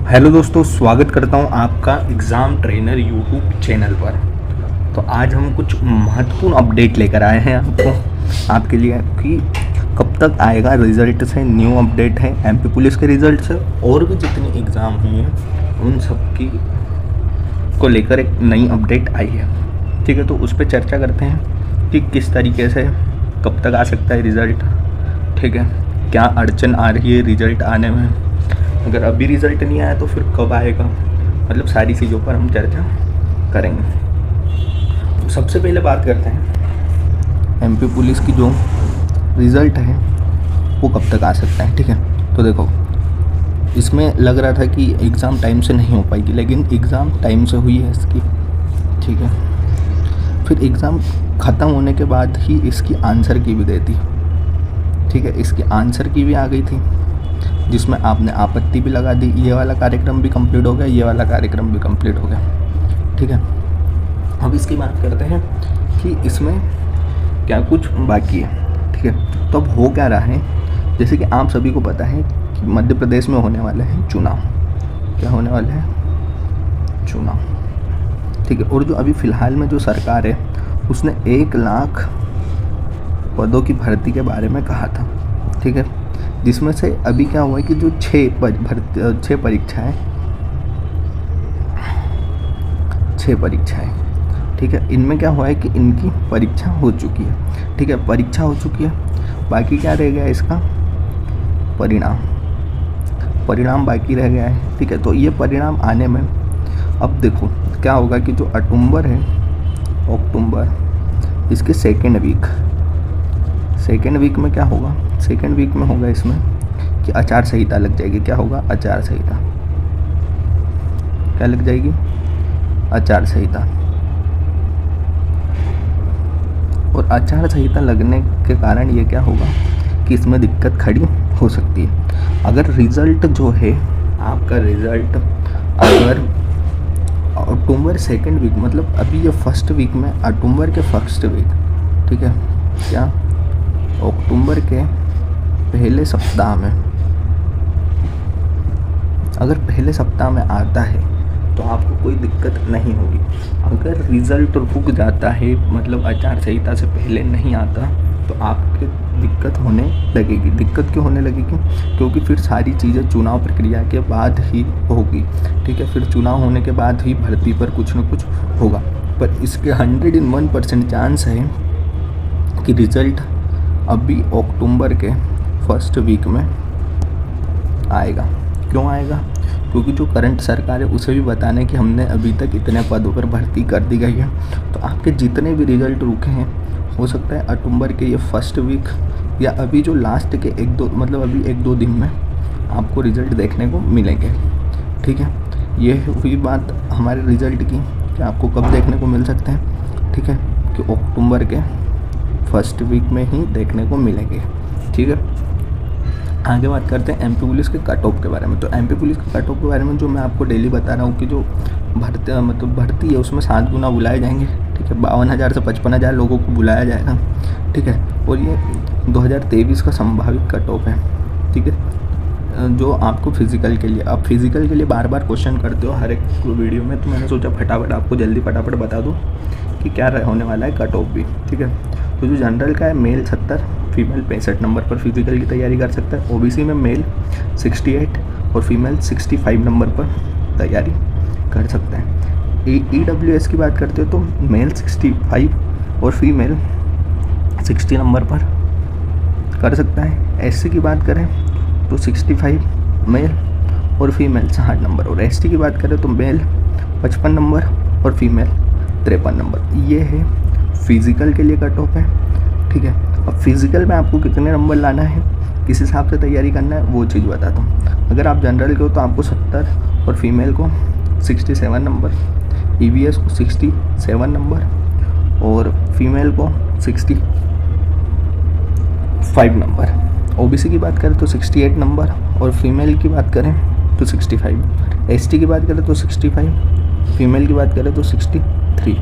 Hello दोस्तों, स्वागत करता हूं आपका एग्ज़ाम ट्रेनर यूट्यूब चैनल पर। तो आज हम कुछ महत्वपूर्ण अपडेट लेकर आए हैं आपके लिए कि कब तक आएगा रिज़ल्ट से न्यू अपडेट है एमपी पुलिस के रिज़ल्ट से, और भी जितने एग्ज़ाम हुए हैं उन सब की को लेकर एक नई अपडेट आई है। ठीक है, तो उस पर चर्चा करते हैं कि किस तरीके से कब तक आ सकता है रिज़ल्ट। ठीक है, क्या अड़चन आ रही है रिज़ल्ट आने में, अगर अभी रिज़ल्ट नहीं आया तो फिर कब आएगा, मतलब सारी चीज़ों पर हम चर्चा करेंगे। तो सबसे पहले बात करते हैं एमपी पुलिस की जो रिज़ल्ट है वो कब तक आ सकता है। ठीक है, तो देखो इसमें लग रहा था कि एग्ज़ाम टाइम से नहीं हो पाएगी, लेकिन एग्ज़ाम टाइम से हुई है इसकी। ठीक है, फिर एग्ज़ाम ख़त्म होने के बाद ही इसकी आंसर की भी देती। ठीक है, इसकी आंसर की भी आ गई थी जिसमें आपने आपत्ति भी लगा दी। ये वाला कार्यक्रम भी कंप्लीट हो गया, ये वाला कार्यक्रम भी कंप्लीट हो गया। ठीक है, अब इसकी बात करते हैं कि इसमें क्या कुछ बाकी है। ठीक है, तो अब हो क्या रहा है, जैसे कि आप सभी को पता है कि मध्य प्रदेश में होने वाले हैं चुनाव। क्या होने वाले हैं? चुनाव। ठीक है, और जो अभी फ़िलहाल में जो सरकार है उसने 1 लाख पदों की भर्ती के बारे में कहा था। ठीक है, जिसमें से अभी क्या हुआ है कि जो 6 परीक्षाएं, ठीक है, इनमें क्या हुआ है कि इनकी परीक्षा हो चुकी है। ठीक है, परीक्षा हो चुकी है, बाकी क्या रह गया है इसका परिणाम बाकी रह गया है। ठीक है, तो ये परिणाम आने में अब देखो क्या होगा कि जो अक्टूबर इसके सेकेंड वीक में क्या होगा, सेकेंड वीक में होगा इसमें कि आचार संहिता लग जाएगी। क्या होगा? आचार संहिता। क्या लग जाएगी? आचार संहिता। और आचार संहिता लगने के कारण ये क्या होगा कि इसमें दिक्कत खड़ी हो सकती है। अगर रिज़ल्ट जो है आपका रिज़ल्ट अगर अक्टूबर सेकेंड वीक, मतलब अभी ये फर्स्ट वीक में, अक्टूबर के फर्स्ट वीक, ठीक है, क्या अक्टूबर के पहले सप्ताह में, अगर पहले सप्ताह में आता है तो आपको कोई दिक्कत नहीं होगी। अगर रिज़ल्ट रुक जाता है, मतलब आचार संहिता से पहले नहीं आता, तो आपके दिक्कत होने लगेगी। दिक्कत क्यों होने लगेगी? क्योंकि फिर सारी चीज़ें चुनाव प्रक्रिया के बाद ही होगी। ठीक है, फिर चुनाव होने के बाद ही भर्ती पर कुछ न कुछ होगा। पर इसके 101% चांस है कि रिज़ल्ट अभी अक्टूबर के फर्स्ट वीक में आएगा। क्यों आएगा? क्योंकि जो करंट सरकार है उसे भी बताने कि हमने अभी तक इतने पदों पर भर्ती कर दी गई है। तो आपके जितने भी रिज़ल्ट रुके हैं, हो सकता है अक्टूबर के ये फर्स्ट वीक या अभी जो लास्ट के 1-2, मतलब अभी 1-2 दिन में आपको रिज़ल्ट देखने को मिलेंगे। ठीक है, ये हुई बात हमारे रिज़ल्ट की कि आपको कब देखने को मिल सकते हैं। ठीक है, कि अक्टूबर के फर्स्ट वीक में ही देखने को मिलेंगे। ठीक है, आगे बात करते हैं एमपी पुलिस के कट ऑफ के बारे में। तो एमपी पुलिस के कट ऑफ के बारे में जो मैं आपको डेली बता रहा हूँ कि जो भर्ती है उसमें 7 गुना बुलाए जाएंगे। ठीक है, 52,000 से 55,000 लोगों को बुलाया जाएगा। ठीक है, और ये 2023 का संभावित कट ऑफ है। ठीक है, जो आपको फिज़िकल के लिए, आप फिज़िकल के लिए बार बार क्वेश्चन करते हो हर एक वीडियो में, तो मैंने सोचा फटाफट आपको जल्दी फटाफट बता दूँ कि क्या होने वाला है कट ऑफ भी। ठीक है, तो जो जनरल का है, मेल 70, फीमेल 65 नंबर पर फिज़िकल की तैयारी कर सकता है। ओबीसी में मेल 68 और फीमेल 65 नंबर पर तैयारी कर सकता है। ईडब्ल्यूएस की बात करते हो तो मेल 65 और फीमेल 60 नंबर पर कर सकता है। एससी की बात करें तो 65 मेल और फीमेल 60 नंबर, और एसटी की बात करें तो मेल 55 नंबर और फीमेल 53 नंबर। ये है फिज़िकल के लिए कट ऑफ है। ठीक है, अब फिज़िकल में आपको कितने नंबर लाना है, किस हिसाब से तैयारी करना है, वो चीज़ बताता हूँ। अगर आप जनरल के हो तो आपको 70 और फीमेल को 67 नंबर, ईवीएस को 67 नंबर और फीमेल को 65 नंबर। ओबीसी की बात करें तो 68 नंबर और फीमेल की बात करें तो 65। एसटी की बात करें तो 65, फीमेल की बात करें तो 63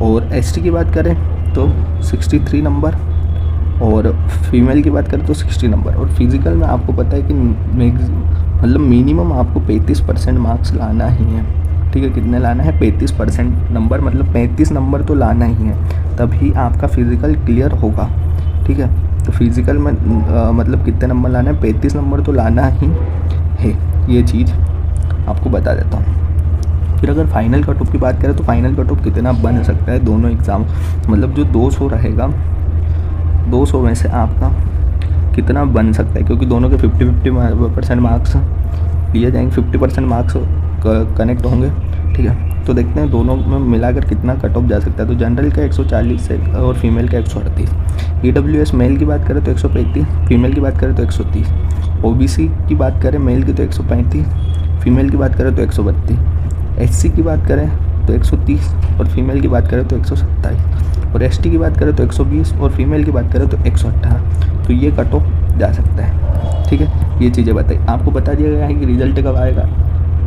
और एसटी की बात करें तो 63 नंबर और फीमेल की बात करें तो 60 नंबर। और फिज़िकल में आपको पता है कि मतलब मिनिमम आपको 35% मार्क्स लाना ही है, ठीक है। कितने लाना है? 35% नंबर, मतलब 35 नंबर तो लाना ही है, तभी आपका फिज़िकल क्लियर होगा, ठीक है। तो फिज़िकल में मतलब कितने नंबर लाना है? 35 नंबर तो लाना ही है, ये चीज़ आपको बता देता हूँ। फिर अगर फाइनल कट ऑफ की बात करें तो फाइनल कट ऑफ कितना बन सकता है दोनों एग्ज़ाम, मतलब जो 200 रहेगा, 200 में से आपका कितना बन सकता है, क्योंकि दोनों के 50-50% मार्क्स लिए जाएंगे, 50% मार्क्स कनेक्ट होंगे, ठीक है। तो देखते हैं दोनों में मिलाकर कितना कट ऑफ जा सकता है। तो जनरल का 140 से और फीमेल का 138, EWS मेल की बात करें तो 135, फीमेल की बात करें तो 130, OBC की बात करें मेल की तो 135, फीमेल की बात करें तो 132, SC की बात करें तो 130 और फीमेल की बात करें तो 127, और ST की बात करें तो 120 और फीमेल की बात करें तो 118। तो ये कट ऑफ जा सकता है, ठीक है। ये चीज़ें बताई आपको, बता दिया गया है कि रिजल्ट कब आएगा।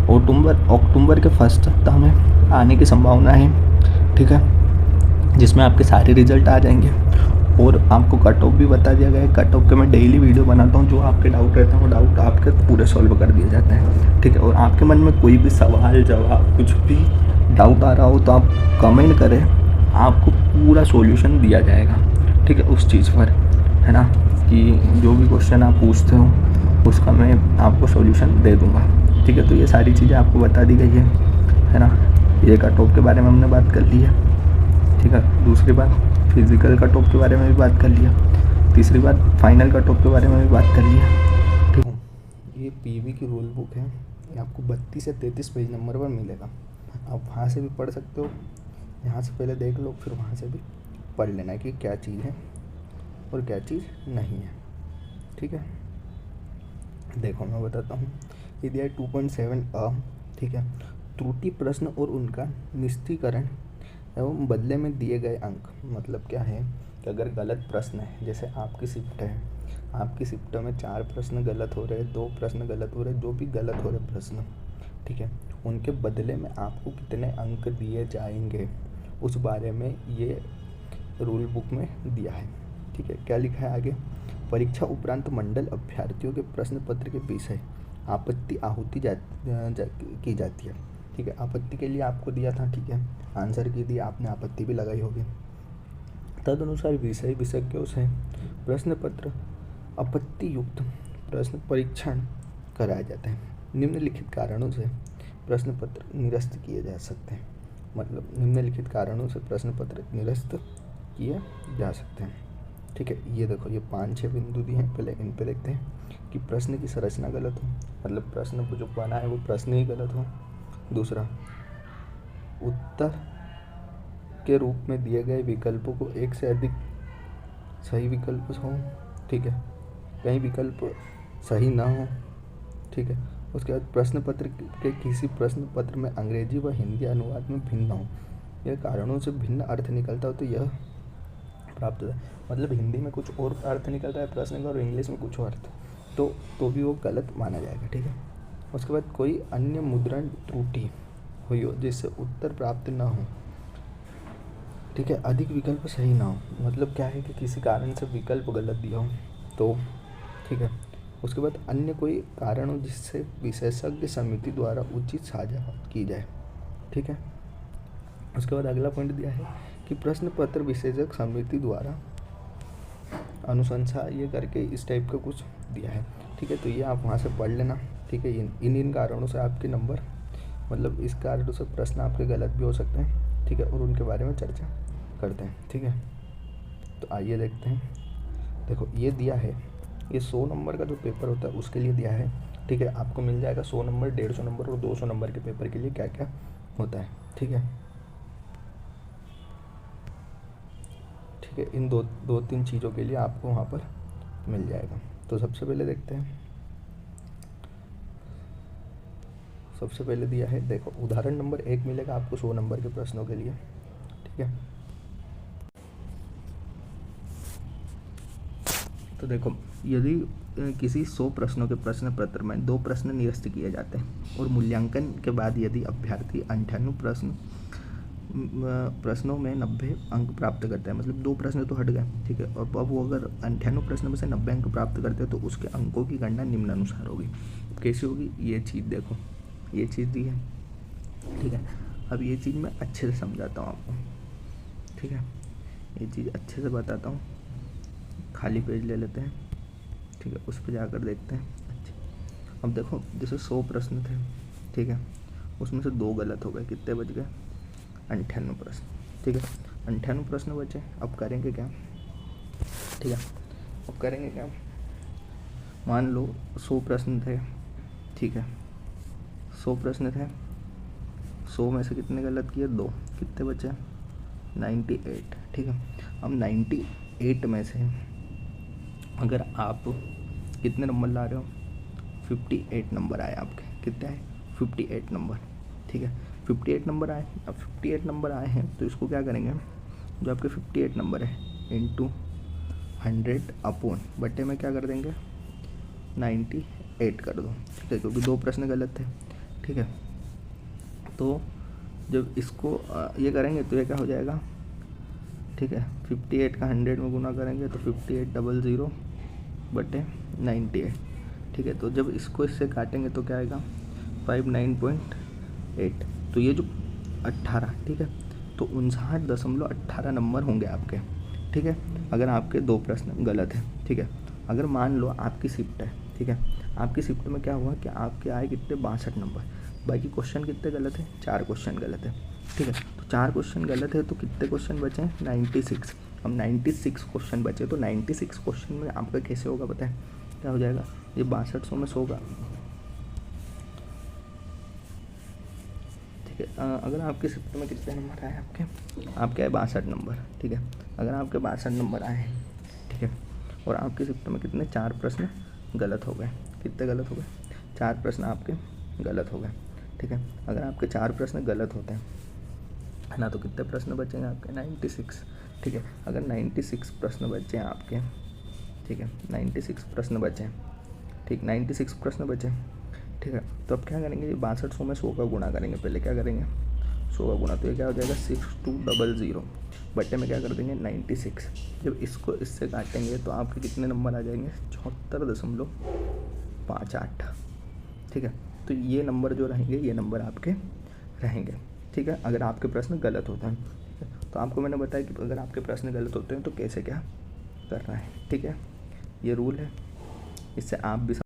अक्टूबर के फर्स्ट सप्ताह में आने की संभावना है, ठीक है, जिसमें आपके सारे रिजल्ट आ जाएंगे। और आपको कट ऑफ भी बता दिया गया है। कट ऑफ के मैं डेली वीडियो बनाता हूँ, जो आपके डाउट रहते हैं वो डाउट आपके पूरे सॉल्व कर दिए जाते हैं, ठीक है। और आपके मन में कोई भी सवाल जवाब कुछ भी डाउट आ रहा हो तो आप कमेंट करें, आपको पूरा सॉल्यूशन दिया जाएगा, ठीक है, उस चीज़ पर, है ना, कि जो भी क्वेश्चन आप पूछते हो उसका मैं आपको सॉल्यूशन दे दूँगा, ठीक है। तो ये सारी चीज़ें आपको बता दी गई है ना। ये कट ऑफ के बारे में हमने बात कर ली है, ठीक है। दूसरी बात फिज़िकल कट ऑफ के बारे में भी बात कर लिया। तीसरी बात फाइनल कट ऑफ के बारे में भी बात कर लिया, ठीक है। ये PV की रूल बुक है, ये आपको 32 से 33 पेज नंबर पर मिलेगा। आप वहाँ से भी पढ़ सकते हो, यहाँ से पहले देख लो, फिर वहाँ से भी पढ़ लेना है कि क्या चीज़ है और क्या चीज़ नहीं है, ठीक है। देखो मैं बताता हूँ, ये दिया है 2.7 ठीक है। त्रुटि प्रश्न और उनका निस्तीकरण एवं बदले में दिए गए अंक। मतलब क्या है कि अगर गलत प्रश्न है, जैसे आपकी शिफ्ट है, आपकी शिफ्ट में 4 प्रश्न गलत हो रहे, 2 प्रश्न गलत हो रहे, जो भी गलत हो रहे प्रश्न, ठीक है, उनके बदले में आपको कितने अंक दिए जाएंगे, उस बारे में ये रूल बुक में दिया है, ठीक है। क्या लिखा है आगे? परीक्षा उपरांत मंडल अभ्यर्थियों के प्रश्न पत्र के विषय आपत्ति आहुति की जाती है, ठीक है। आपत्ति के लिए आपको दिया था, ठीक है, आंसर की दी आपने, आपत्ति भी लगाई होगी। तदनुसार विषय विशेषज्ञों से प्रश्न पत्र आपत्ति युक्त प्रश्न परीक्षण कराया जाता है। निम्नलिखित कारणों से प्रश्न पत्र निरस्त किए जा सकते हैं। मतलब निम्नलिखित कारणों से प्रश्न पत्र निरस्त किए जा सकते हैं, ठीक है। ये देखो, ये 5-6 बिंदु दिए हैं, पहले इन पे देखते हैं कि प्रश्न की संरचना गलत हो, मतलब प्रश्न जो बना है वो प्रश्न ही गलत हो। दूसरा, उत्तर के रूप में दिए गए विकल्पों को एक से अधिक सही विकल्प हो, ठीक है, कई विकल्प सही ना हो, ठीक है। उसके बाद प्रश्न पत्र के किसी प्रश्न पत्र में अंग्रेजी व हिंदी अनुवाद में भिन्न हो, यह कारणों से भिन्न अर्थ निकलता हो तो यह प्राप्त होता है। मतलब हिंदी में कुछ और अर्थ निकलता है प्रश्न का और इंग्लिश में कुछ और अर्थ, तो भी वो गलत माना जाएगा, ठीक है। उसके बाद कोई अन्य मुद्रण त्रुटि हुई हो जिससे उत्तर प्राप्त ना हो, ठीक है, अधिक विकल्प सही ना हो, मतलब क्या है कि किसी कारण से विकल्प गलत दिया हो तो, ठीक है। उसके बाद अन्य कोई कारण हो जिससे विशेषज्ञ समिति द्वारा उचित साझा की जाए, ठीक है। उसके बाद अगला पॉइंट दिया है कि प्रश्न पत्र विशेषज्ञ समिति द्वारा अनुशंसा ये करके इस टाइप का कुछ दिया है, ठीक है। तो ये आप वहाँ से पढ़ लेना, ठीक है। इन कारणों से आपके नंबर, मतलब इस कारणों से प्रश्न आपके गलत भी हो सकते हैं, ठीक है, और उनके बारे में चर्चा करते हैं, ठीक है। तो आइए देखते हैं। देखो ये दिया है, ये 100 नंबर का जो पेपर होता है उसके लिए दिया है, ठीक है। आपको मिल जाएगा 100 नंबर, 150 नंबर और 200 नंबर के पेपर के लिए क्या क्या होता है, ठीक है। ठीक है, इन दो तीन चीज़ों के लिए आपको वहाँ पर मिल जाएगा। तो सबसे पहले देखते हैं, सबसे पहले दिया है, देखो उदाहरण नंबर 1 मिलेगा आपको 100 नंबर के प्रश्नों के लिए, ठीक है। तो देखो, यदि किसी 100 प्रश्नों के प्रश्न पत्र में 2 प्रश्न निरस्त किए जाते हैं और मूल्यांकन के बाद यदि अभ्यर्थी 98 प्रश्नों में 90 अंक प्राप्त करता है, मतलब 2 प्रश्न तो हट गए, ठीक है, और अब वो अगर 98 प्रश्न में से 90 अंक प्राप्त करते हैं तो उसके अंकों की गणना निम्नानुसार होगी। कैसी होगी, ये चीज़ देखो, ये चीज़ दी है, ठीक है। अब ये चीज़ मैं अच्छे से समझाता हूँ आपको, ठीक है, ये चीज़ अच्छे से बताता हूँ। खाली पेज ले लेते हैं, ठीक है, उस पर जाकर देखते हैं। अच्छा, अब देखो जैसे 100 प्रश्न थे, ठीक है, उसमें से 2 गलत हो गए, कितने बच गए, 98 प्रश्न, ठीक है, 98 प्रश्न बचे। अब करेंगे क्या, ठीक है, अब करेंगे क्या, मान लो 100 प्रश्न थे, ठीक है, 100 प्रश्न थे, 100 में से कितने गलत किए, 2, कितने बचे, 98, ठीक है। अब 98 में से अगर आप कितने नंबर ला रहे हो, 58 नंबर आए आपके, कितने आए, 58 नंबर, ठीक है, 58 नंबर आए। अब 58 नंबर आए हैं तो इसको क्या करेंगे, जो आपके 58 नंबर है इंटू 100 अपॉन बटे में क्या कर देंगे, 98 कर दो, ठीक है, क्योंकि 2 प्रश्न गलत थे, ठीक है। तो जब इसको ये करेंगे तो ये क्या हो जाएगा, ठीक है, 58 का 100 में गुना करेंगे तो 5800 बटे 98, ठीक है। तो जब इसको इससे काटेंगे तो क्या आएगा, 59.8, तो ये जो 18, ठीक है, तो 59.18 नंबर होंगे आपके, ठीक है, अगर आपके 2 प्रश्न गलत हैं, ठीक है। अगर मान लो आपकी शिफ्ट है, ठीक है, आपकी शिफ्ट में क्या हुआ कि आपके आए कितने, 62 नंबर, बाकी क्वेश्चन कितने गलत हैं, 4 क्वेश्चन गलत है, ठीक है। तो 4 क्वेश्चन गलत है तो कितने क्वेश्चन बचे हैं, 96। अब 96 क्वेश्चन बचे, तो 96 क्वेश्चन में आपका कैसे होगा पता है, क्या हो जाएगा, ये 6200 में 100 का, ठीक है। अगर आपके शिफ्ट में कितने नंबर आए, आपके आए 62 नंबर, ठीक है। अगर आपके 62 नंबर आए हैं, ठीक है, और आपके शिफ्ट में कितने, 4 प्रश्न गलत हो गए, कितने गलत हो गए, 4 प्रश्न आपके गलत हो गए, ठीक है। अगर आपके 4 प्रश्न गलत होते हैं, है ना, तो कितने प्रश्न बचेंगे आपके, 96, ठीक है। अगर 96 प्रश्न बचे हैं आपके, ठीक है, 96 प्रश्न बचे, ठीक, 96 प्रश्न बचे, ठीक है। तो अब क्या करेंगे, ये 6200 में 100 का गुणा करेंगे, पहले क्या करेंगे, 100 का गुणा, तो ये क्या हो जाएगा, 6200 बटे में क्या कर देंगे, 96। जब इसको इससे काटेंगे तो आपके कितने नंबर आ जाएंगे, 74.58, ठीक है। तो ये नंबर जो रहेंगे, ये नंबर आपके रहेंगे, ठीक है, अगर आपके प्रश्न गलत होते हैं, ठीक है। तो आपको मैंने बताया कि अगर आपके प्रश्न गलत होते हैं तो कैसे क्या करना है, ठीक है, ये रूल है, इससे आप भी